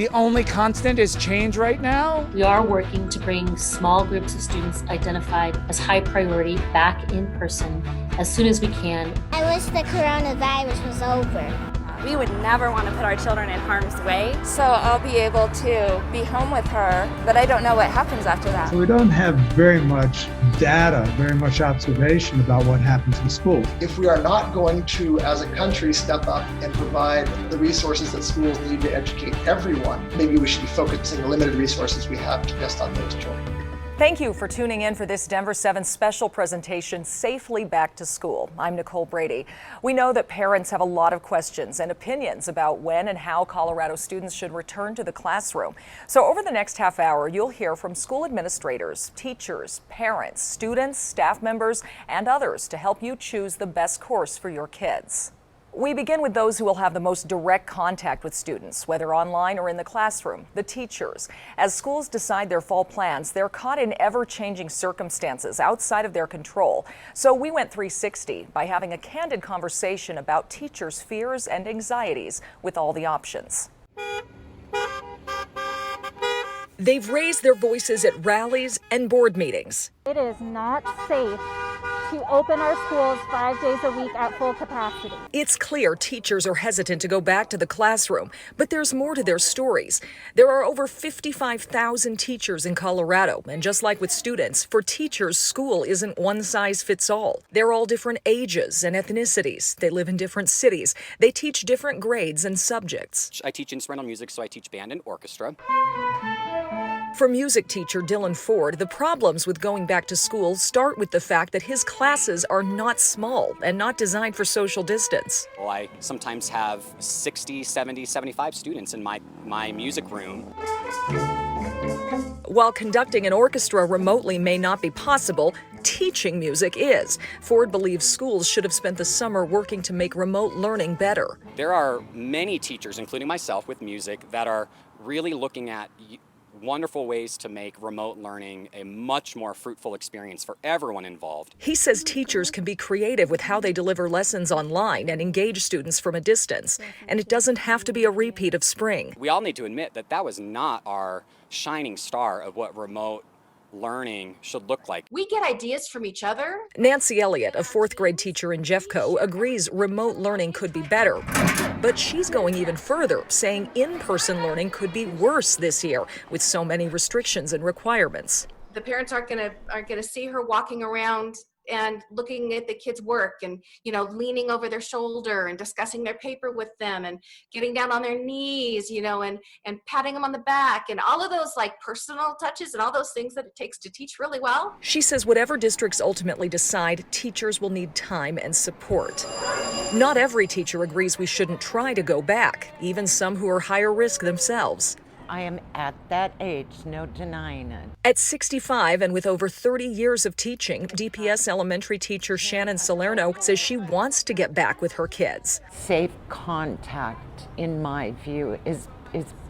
The only constant is change right now. We are working to bring small groups of students identified as high priority back in person as soon as we can. I wish the coronavirus was over. We would never want to put our children in harm's way. So I'll be able to be home with her, but I don't know what happens after that. So we don't have very much data, very much observation about what happens in schools. If we are not going to, as a country, step up and provide the resources that schools need to educate everyone, maybe we should be focusing the limited resources we have just on those children. Thank you for tuning in for this Denver 7 special presentation, Safely Back to School. I'm Nicole Brady. We know that parents have a lot of questions and opinions about when and how Colorado students should return to the classroom. So over the next half hour, you'll hear from school administrators, teachers, parents, students, staff members, and others to help you choose the best course for your kids. We begin with those who will have the most direct contact with students, whether online or in the classroom, the teachers. As schools decide their fall plans, they're caught in ever-changing circumstances outside of their control. So we went 360 by having a candid conversation about teachers' fears and anxieties with all the options. They've raised their voices at rallies and board meetings. It is not safe to open our schools 5 days a week at full capacity. It's clear teachers are hesitant to go back to the classroom, but there's more to their stories. There are over 55,000 teachers in Colorado, and just like with students, for teachers, school isn't one size fits all. They're all different ages and ethnicities. They live in different cities. They teach different grades and subjects. I teach instrumental music, so I teach band and orchestra. For music teacher Dylan Ford, the problems with going back to school start with the fact that his classes are not small and not designed for social distance. Well, I sometimes have 60, 70, 75 students in my music room. While conducting an orchestra remotely may not be possible, teaching music is. Ford believes schools should have spent the summer working to make remote learning better. There are many teachers, including myself with music, that are really looking at wonderful ways to make remote learning a much more fruitful experience for everyone involved. He says teachers can be creative with how they deliver lessons online and engage students from a distance, and it doesn't have to be a repeat of spring. We all need to admit that that was not our shining star of what remote learning should look like. We get ideas from each other. Nancy Elliott, a fourth grade teacher in Jeffco, agrees remote learning could be better. But she's going even further, saying in-person learning could be worse this year with so many restrictions and requirements. The parents aren't gonna see her walking around and looking at the kids' work and, leaning over their shoulder and discussing their paper with them and getting down on their knees, and patting them on the back and all of those personal touches and all those things that it takes to teach really well. She says whatever districts ultimately decide, teachers will need time and support. Not every teacher agrees we shouldn't try to go back, even some who are higher risk themselves. I am at that age, no denying it. At 65 and with over 30 years of teaching, DPS elementary teacher Shannon Salerno says she wants to get back with her kids. Safe contact, in my view, is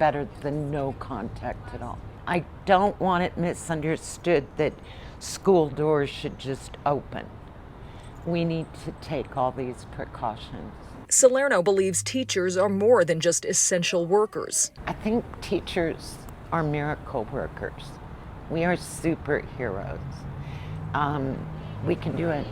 better than no contact at all. I don't want it misunderstood that school doors should just open. We need to take all these precautions. Salerno believes teachers are more than just essential workers. I think teachers are miracle workers. We are superheroes. We can do it.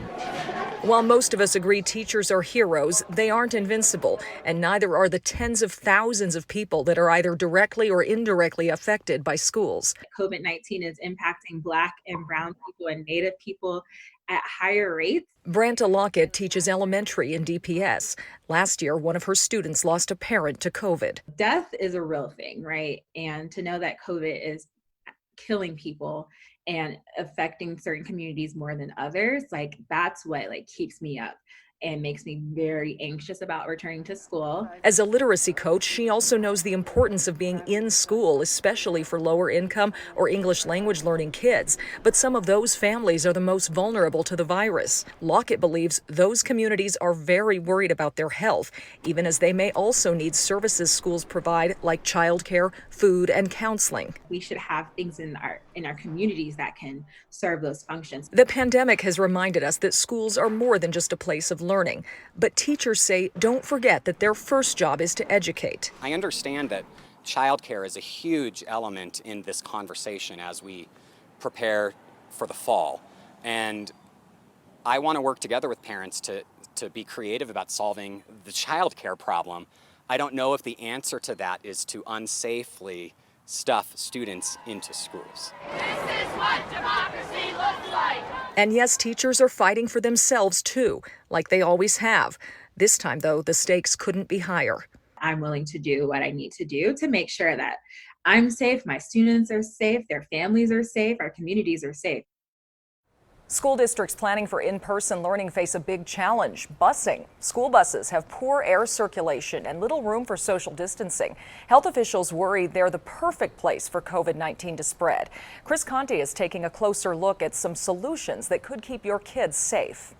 While most of us agree teachers are heroes, they aren't invincible, and neither are the tens of thousands of people that are either directly or indirectly affected by schools. COVID-19 is impacting Black and Brown people and Native people at higher rates. Branta Lockett teaches elementary in DPS. Last year, one of her students lost a parent to COVID. Death is a real thing, right? And to know that COVID is killing people and affecting certain communities more than others, that's what keeps me up and makes me very anxious about returning to school. As a literacy coach, she also knows the importance of being in school, especially for lower income or English language learning kids. But some of those families are the most vulnerable to the virus. Lockett believes those communities are very worried about their health, even as they may also need services schools provide like childcare, food, and counseling. We should have things in our communities that can serve those functions. The pandemic has reminded us that schools are more than just a place of learning, but teachers say don't forget that their first job is to educate. I understand that childcare is a huge element in this conversation as we prepare for the fall. And I want to work together with parents to be creative about solving the childcare problem. I don't know if the answer to that is to unsafely stuff students into schools. This is what democracy looks like. And yes, teachers are fighting for themselves too, like they always have. This time, though, the stakes couldn't be higher. I'm willing to do what I need to do to make sure that I'm safe, my students are safe, their families are safe, our communities are safe. School districts planning for in-person learning face a big challenge: busing. School buses have poor air circulation and little room for social distancing. Health officials worry they're the perfect place for COVID-19 to spread. Chris Conte is taking a closer look at some solutions that could keep your kids safe.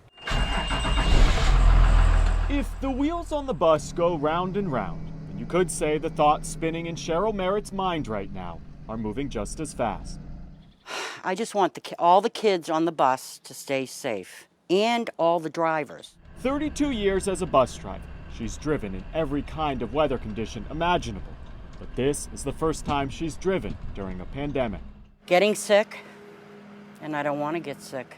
If the wheels on the bus go round and round, then you could say the thoughts spinning in Cheryl Merritt's mind right now are moving just as fast. I just want all the kids on the bus to stay safe, and all the drivers. 32 years as a bus driver, she's driven in every kind of weather condition imaginable. But this is the first time she's driven during a pandemic. Getting sick, and I don't want to get sick.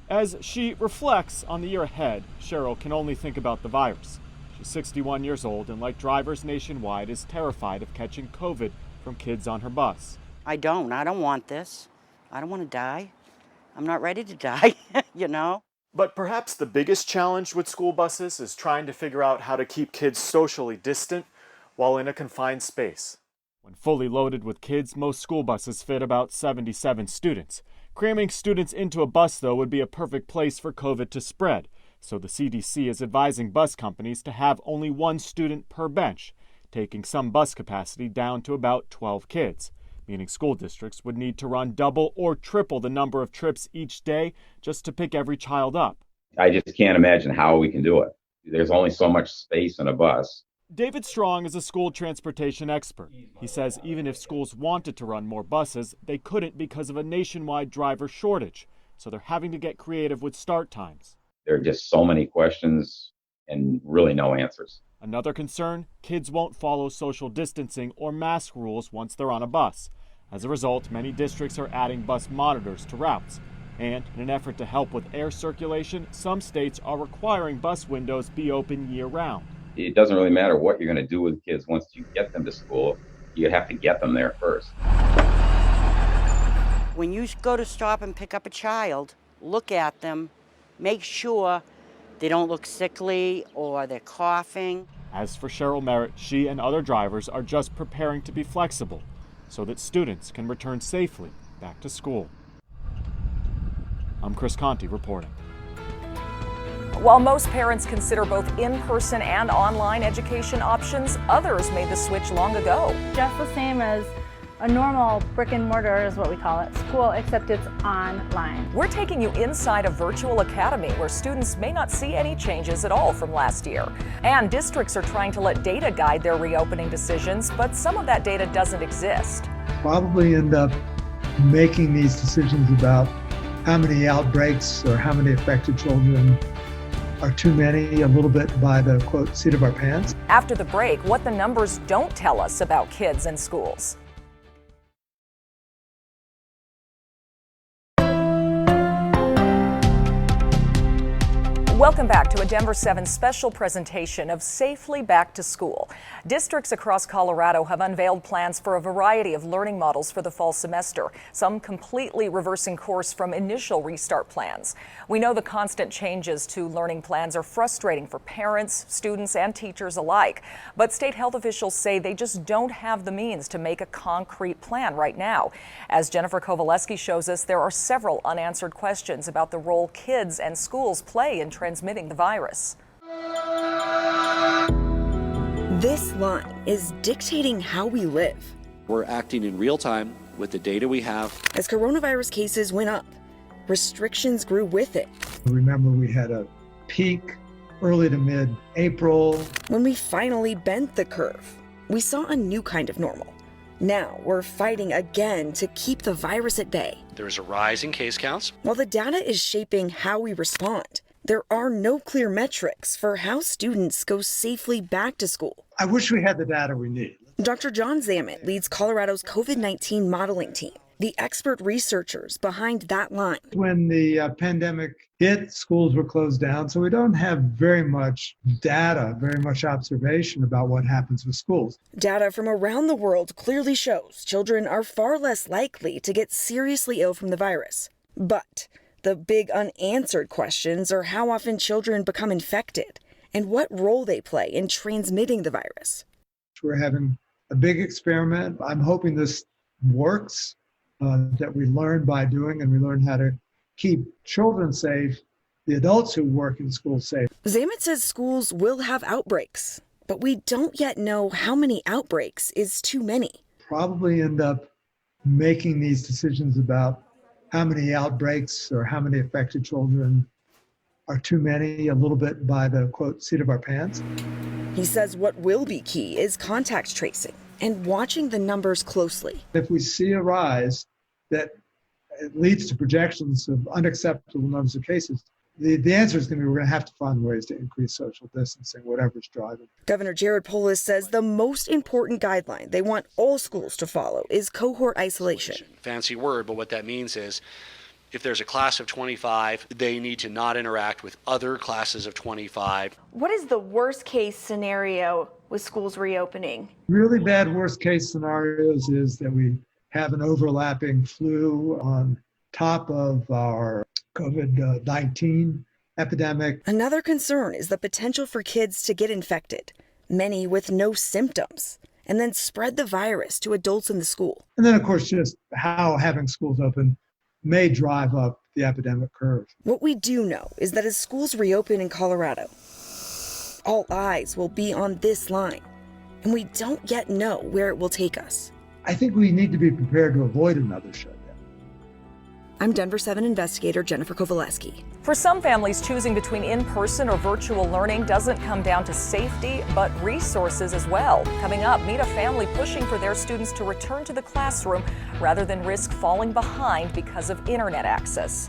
As she reflects on the year ahead, Cheryl can only think about the virus. She's 61 years old and, like drivers nationwide, is terrified of catching COVID from kids on her bus. I don't want this. I don't want to die. I'm not ready to die, you know? But perhaps the biggest challenge with school buses is trying to figure out how to keep kids socially distant while in a confined space. When fully loaded with kids, most school buses fit about 77 students. Cramming students into a bus, though, would be a perfect place for COVID to spread. So the CDC is advising bus companies to have only one student per bench, taking some bus capacity down to about 12 kids. Meaning school districts would need to run double or triple the number of trips each day just to pick every child up. I just can't imagine how we can do it. There's only so much space in a bus. David Strong is a school transportation expert. He says even if schools wanted to run more buses, they couldn't because of a nationwide driver shortage. So they're having to get creative with start times. There are just so many questions and really no answers. Another concern, kids won't follow social distancing or mask rules once they're on a bus. As a result, many districts are adding bus monitors to routes. And in an effort to help with air circulation, some states are requiring bus windows be open year-round. It doesn't really matter what you're going to do with kids once you get them to school. You have to get them there first. When you go to stop and pick up a child, look at them, make sure they don't look sickly or they're coughing. As for Cheryl Merritt, she and other drivers are just preparing to be flexible so that students can return safely back to school. I'm Chris Conte reporting. While most parents consider both in-person and online education options, others made the switch long ago. Just the same as a normal brick and mortar is what we call it, school, except it's online. We're taking you inside a virtual academy where students may not see any changes at all from last year. And districts are trying to let data guide their reopening decisions, but some of that data doesn't exist. Probably end up making these decisions about how many outbreaks or how many affected children are too many, a little bit by the, quote, seat of our pants. After the break, what the numbers don't tell us about kids and schools. Welcome back to a Denver 7 special presentation of Safely Back to School. Districts across Colorado have unveiled plans for a variety of learning models for the fall semester, some completely reversing course from initial restart plans. We know the constant changes to learning plans are frustrating for parents, students, and teachers alike, but state health officials say they just don't have the means to make a concrete plan right now. As Jennifer Kovaleski shows us, there are several unanswered questions about the role kids and schools play in transmitting the virus. This line is dictating how we live. We're acting in real time with the data we have. As coronavirus cases went up, restrictions grew with it. Remember, we had a peak early to mid-April. When we finally bent the curve, we saw a new kind of normal. Now we're fighting again to keep the virus at bay. There's a rise in case counts. While the data is shaping how we respond, there are no clear metrics for how students go safely back to school. I wish we had the data we need. Dr. John Zammit leads Colorado's COVID-19 modeling team, the expert researchers behind that line. When the pandemic hit, schools were closed down, so we don't have very much data, very much observation about what happens with schools. Data from around the world clearly shows children are far less likely to get seriously ill from the virus. But the big unanswered questions are how often children become infected and what role they play in transmitting the virus. We're having a big experiment. I'm hoping this works, that we learn by doing, and we learn how to keep children safe, the adults who work in schools safe. Zammit says schools will have outbreaks, but we don't yet know how many outbreaks is too many. Probably end up making these decisions about how many outbreaks or how many affected children are too many, a little bit by the, quote, seat of our pants. He says what will be key is contact tracing and watching the numbers closely. If we see a rise that leads to projections of unacceptable numbers of cases, the answer is going to be we're going to have to find ways to increase social distancing, whatever's driving. Governor Jared Polis says the most important guideline they want all schools to follow is cohort isolation. Fancy word, but what that means is if there's a class of 25, they need to not interact with other classes of 25. What is the worst case scenario with schools reopening? Really bad worst case scenarios is that we have an overlapping flu on top of our COVID-19 epidemic. Another concern is the potential for kids to get infected, many with no symptoms, and then spread the virus to adults in the school. And then, of course, just how having schools open may drive up the epidemic curve. What we do know is that as schools reopen in Colorado, all eyes will be on this line, and we don't yet know where it will take us. I think we need to be prepared to avoid another shutdown. I'm Denver 7 investigator Jennifer Kovaleski. For some families, choosing between in-person or virtual learning doesn't come down to safety, but resources as well. Coming up, meet a family pushing for their students to return to the classroom rather than risk falling behind because of internet access.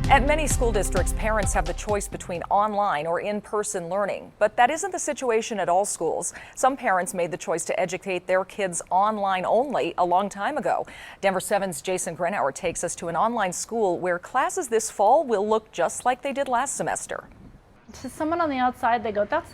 At many school districts, parents have the choice between online or in-person learning, but that isn't the situation at all schools. Some parents made the choice to educate their kids online only a long time ago. Denver 7's Jason Grenauer takes us to an online school where classes this fall will look just like they did last semester. To someone on the outside, they go, that's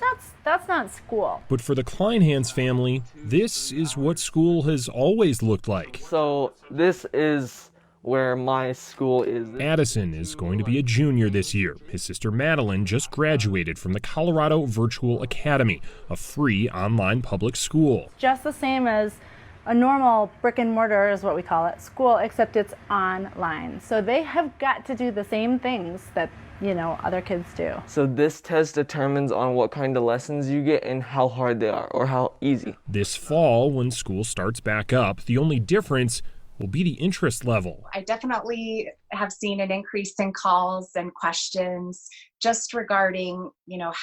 not school. But for the Kleinhans family, this is what school has always looked like. So this is where my school is. Addison is going to be a junior this year. His sister Madeline just graduated from the Colorado Virtual Academy, a free online public school. Just the same as a normal brick and mortar is what we call it, school, except it's online. So they have got to do the same things that, other kids do. So this test determines on what kind of lessons you get and how hard they are or how easy. This fall, when school starts back up, the only difference will be the interest level. I definitely have seen an increase in calls and questions just regarding,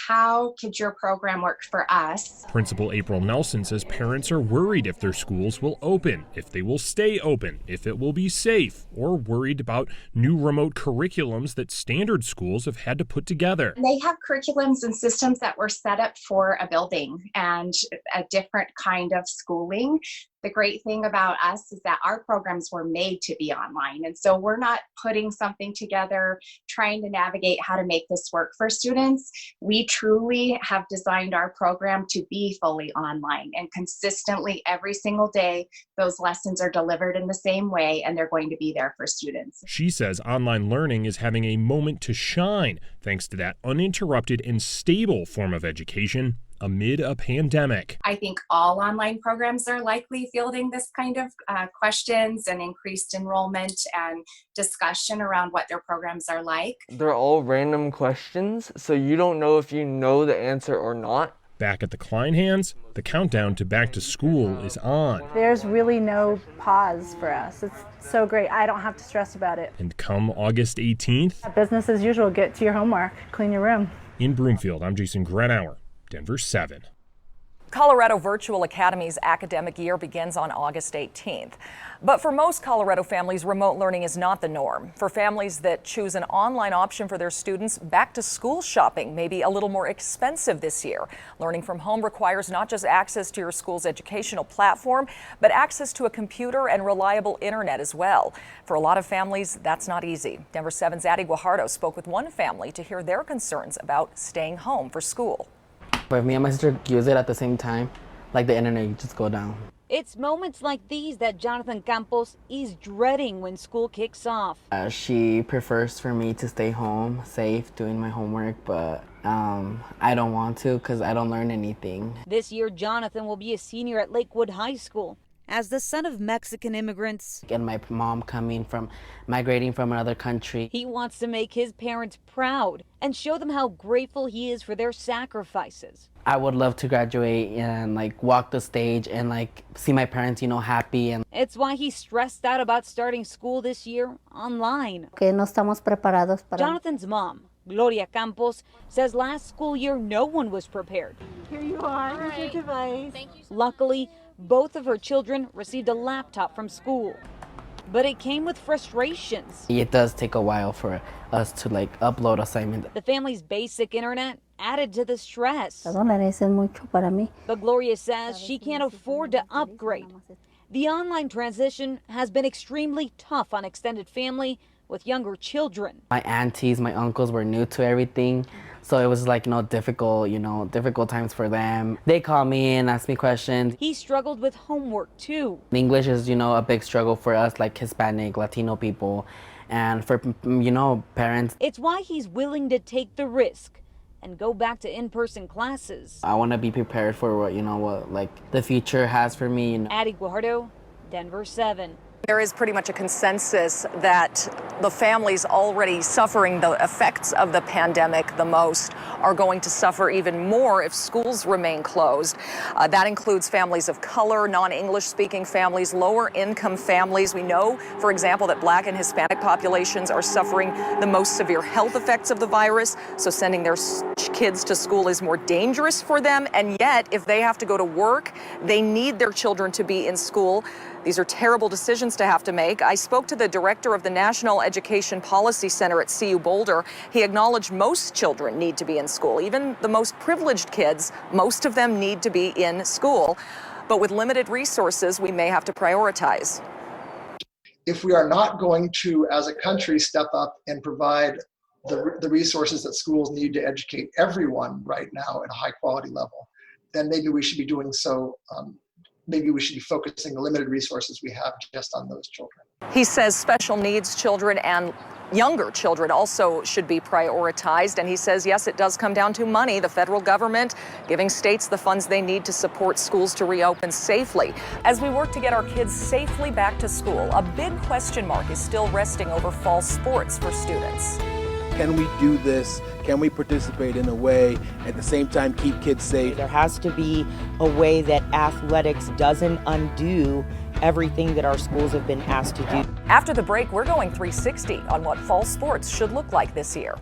how could your program work for us? Principal April Nelson says parents are worried if their schools will open, if they will stay open, if it will be safe, or worried about new remote curriculums that standard schools have had to put together. They have curriculums and systems that were set up for a building and a different kind of schooling. The great thing about us is that our programs were made to be online. And so we're not putting something together, trying to navigate how to make this work for students. We truly have designed our program to be fully online, and consistently every single day, those lessons are delivered in the same way and they're going to be there for students. She says online learning is having a moment to shine thanks to that uninterrupted and stable form of education amid a pandemic. I think all online programs are likely fielding this kind of questions and increased enrollment and discussion around what their programs are like. They're all random questions, so you don't know if you know the answer or not. Back at the Kleinhans, the countdown to back to school is on. There's really no pause for us. It's so great. I don't have to stress about it. And come August 18th, business as usual. Get to your homework, clean your room. In Broomfield, I'm Jason Grenauer, Denver 7. Colorado Virtual Academy's academic year begins on August 18th. But for most Colorado families, remote learning is not the norm. For families that choose an online option for their students, back to school shopping may be a little more expensive this year. Learning from home requires not just access to your school's educational platform, but access to a computer and reliable internet as well. For a lot of families, that's not easy. Denver 7's Addie Guajardo spoke with one family to hear their concerns about staying home for school. But if me and my sister use it at the same time, like the internet, you just go down. It's moments like these that Jonathan Campos is dreading when school kicks off. She prefers for me to stay home, safe, doing my homework, but I don't want to because I don't learn anything. This year, Jonathan will be a senior at Lakewood High School. As the son of Mexican immigrants, And my mom migrating from another country. he wants to make his parents proud and show them how grateful he is for their sacrifices. I would love to graduate and like walk the stage and like see my parents, happy. And It's why he's stressed out about starting school this year online. Que no estamos preparados para. Jonathan's mom, Gloria Campos, says last school year no one was prepared. Here you are. Here's your device. Luckily, both of her children received a laptop from school. But it came with frustrations. it does take a while for us to like upload assignments. The family's basic internet added to the stress. $2 es mucho para mí. But Gloria says she can't afford to upgrade. The online transition has been extremely tough on extended family with younger children. My aunties, my uncles were new to everything. So it was like, difficult times for them. They call me and ask me questions. He struggled with homework too. English is, a big struggle for us, like Hispanic, Latino people. And for, parents, It's why he's willing to take the risk and go back to in-person classes. I want to be prepared for what the future has for me. Addie Guajardo, Denver 7. There is pretty much a consensus that the families already suffering the effects of the pandemic the most are going to suffer even more if schools remain closed. That includes families of color, non-English speaking families, lower income families. We know, for example, that Black and Hispanic populations are suffering the most severe health effects of the virus. So sending their kids to school is more dangerous for them. And yet, if they have to go to work, they need their children to be in school. These are terrible decisions to have to make. I spoke to the director of the National Education Policy Center at CU Boulder. He acknowledged most children need to be in school. Even the most privileged kids, most of them need to be in school. But with limited resources, we may have to prioritize. If we are not going to, as a country, step up and provide the resources that schools need to educate everyone right now at a high quality level, then maybe we should be doing so. Maybe we should be focusing the limited resources we have just on those children. He says special needs children and younger children also should be prioritized. And he says, yes, it does come down to money. The federal government giving states the funds they need to support schools to reopen safely. As we work to get our kids safely back to school, a big question mark is still resting over fall sports for students. Can we do this? Can we participate in a way, at the same time keep kids safe? There has to be a way that athletics doesn't undo everything that our schools have been asked to do. After the break, we're going 360 on what fall sports should look like this year.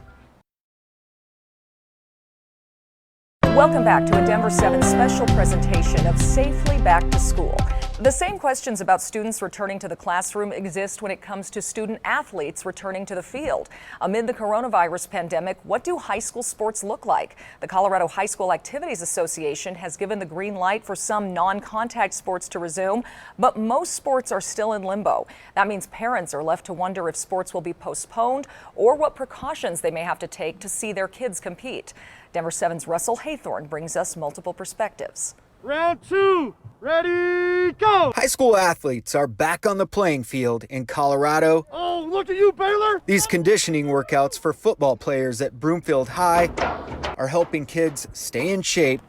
Welcome back to a Denver 7 special presentation of Safely Back to School. The same questions about students returning to the classroom exist when it comes to student athletes returning to the field. Amid the coronavirus pandemic, what do high school sports look like? The Colorado High School Activities Association has given the green light for some non-contact sports to resume, but most sports are still in limbo. That means parents are left to wonder if sports will be postponed or what precautions they may have to take to see their kids compete. Denver 7's Russell Haythorne brings us multiple perspectives. Round two, ready, go! High school athletes are back on the playing field in Colorado. Oh, look at you, Baylor! These conditioning workouts for football players at Broomfield High are helping kids stay in shape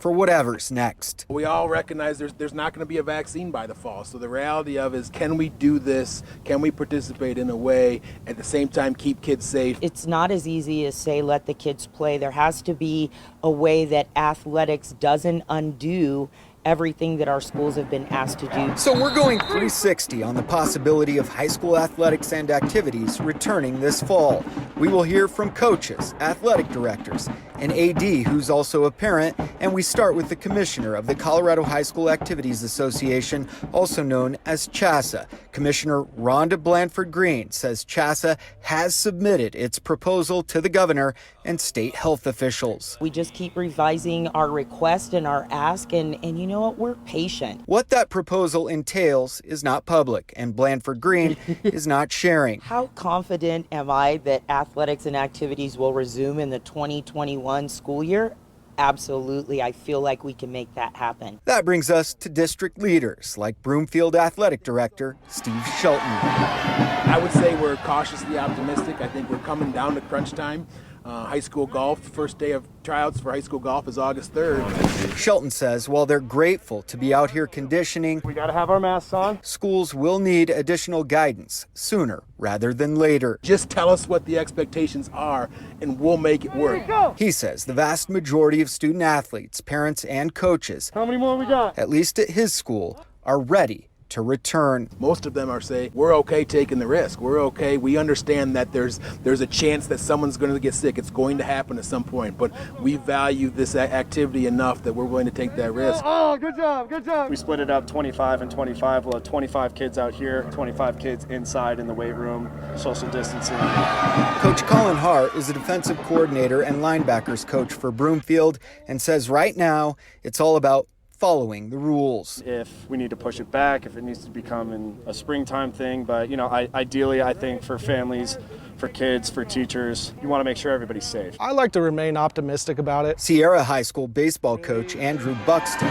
for whatever's next. We all recognize there's not going to be a vaccine by the fall. So the reality of is, can we do this? Can we participate in a way, at the same time keep kids safe? It's not as easy as say, let the kids play. There has to be a way that athletics doesn't undo everything that our schools have been asked to do. So we're going 360 on the possibility of high school athletics and activities returning this fall. We will hear from coaches, athletic directors, an AD who's also a parent, and we start with the commissioner of the Colorado High School Activities Association, also known as CHSAA. Commissioner Rhonda Blanford Green says CHSAA has submitted its proposal to the governor and state health officials. We just keep revising our request and our ask, and you know what, we're patient. What that proposal entails is not public, and Blanford Green is not sharing. How confident am I that athletics and activities will resume in the 2021 school year? Absolutely. I feel like we can make that happen. That brings us to district leaders like Broomfield Athletic Director Steve Shelton. I would say we're cautiously optimistic. I think we're coming down to crunch time. High school golf, first day of tryouts for high school golf is August 3rd. Shelton says while they're grateful to be out here conditioning, We got to have our masks on. schools will need additional guidance sooner rather than later. Just tell us what the expectations are and we'll make it work. He says the vast majority of student athletes, parents, and coaches, How many more we got? at least at his school, are ready to return. Most of them are saying, we're okay taking the risk. We're okay. We understand that there's a chance that someone's going to get sick. It's going to happen at some point, but we value this activity enough that we're willing to take that risk. Oh, good job, good job. We split it up 25 and 25. We'll have 25 kids out here, 25 kids inside in the weight room, social distancing. Coach Colin Hart is a defensive coordinator and linebackers coach for Broomfield and says right now it's all about following the rules. If we need to push it back, if it needs to become a springtime thing, but ideally I think for families, for kids, for teachers, you want to make sure everybody's safe. I like to remain optimistic about it. Sierra High School baseball coach Andrew Buxton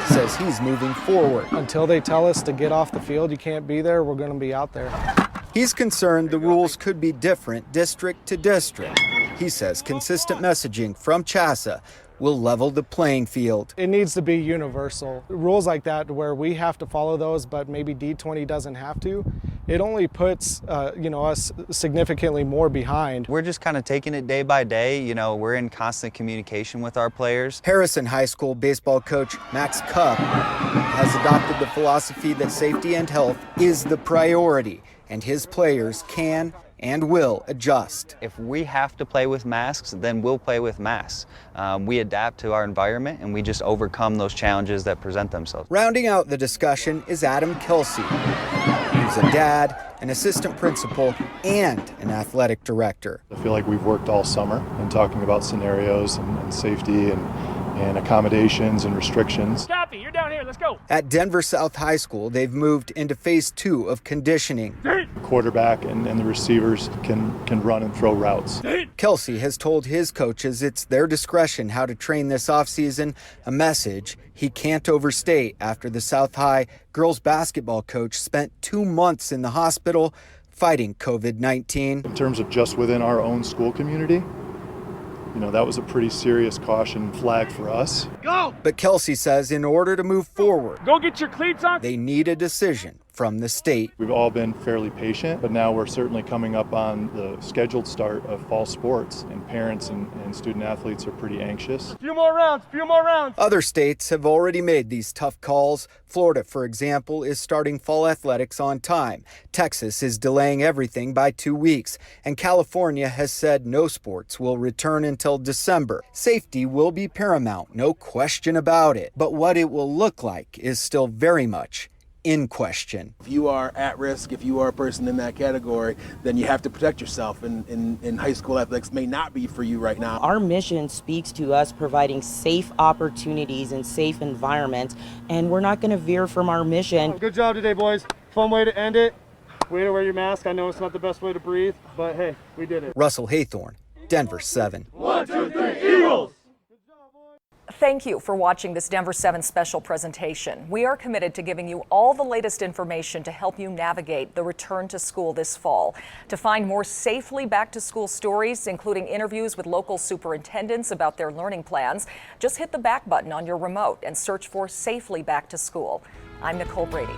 says he's moving forward. Until they tell us to get off the field, you can't be there, we're going to be out there. He's concerned the rules could be different district to district. He says consistent messaging from CHSAA will level the playing field. It needs to be universal. Rules like that where we have to follow those, but maybe D20 doesn't have to, it only puts us significantly more behind. We're just kind of taking it day by day. We're in constant communication with our players. Harrison High School baseball coach Max Cupp has adopted the philosophy that safety and health is the priority, and his players can and will adjust. If we have to play with masks, then we'll play with masks. We adapt to our environment and we just overcome those challenges that present themselves. Rounding out the discussion is Adam Kelsey, who's a dad, an assistant principal, and an athletic director. I feel like we've worked all summer in talking about scenarios and safety and accommodations and restrictions. Cappy, you're down here, let's go. At Denver South High School, they've moved into phase 2 of conditioning. The quarterback and the receivers can run and throw routes. Kelsey has told his coaches it's their discretion how to train this offseason, a message he can't overstate after the South High girls basketball coach spent 2 months in the hospital fighting COVID-19. In terms of just within our own school community, that was a pretty serious caution flag for us. Go! But Kelsey says in order to move forward, Go get your cleats on. they need a decision from the state. We've all been fairly patient, but now we're certainly coming up on the scheduled start of fall sports, and parents and student athletes are pretty anxious. Few more rounds. Other states have already made these tough calls. Florida, for example, is starting fall athletics on time. Texas is delaying everything by 2 weeks. And California has said no sports will return until December. Safety will be paramount, no question about it. But what it will look like is still very much in question. If you are at risk, if you are a person in that category, then you have to protect yourself, and high school athletics may not be for you right now. Our mission speaks to us providing safe opportunities and safe environments, and we're not going to veer from our mission. Good job today, boys. Fun way to end it. Way to wear your mask. I know it's not the best way to breathe, but hey, we did it. Russell Haythorne, Denver 7. 1, 2, 3, Eagles! Thank you for watching this Denver 7 special presentation. We are committed to giving you all the latest information to help you navigate the return to school this fall. To find more safely back to school stories, including interviews with local superintendents about their learning plans, just hit the back button on your remote and search for Safely Back to School. I'm Nicole Brady.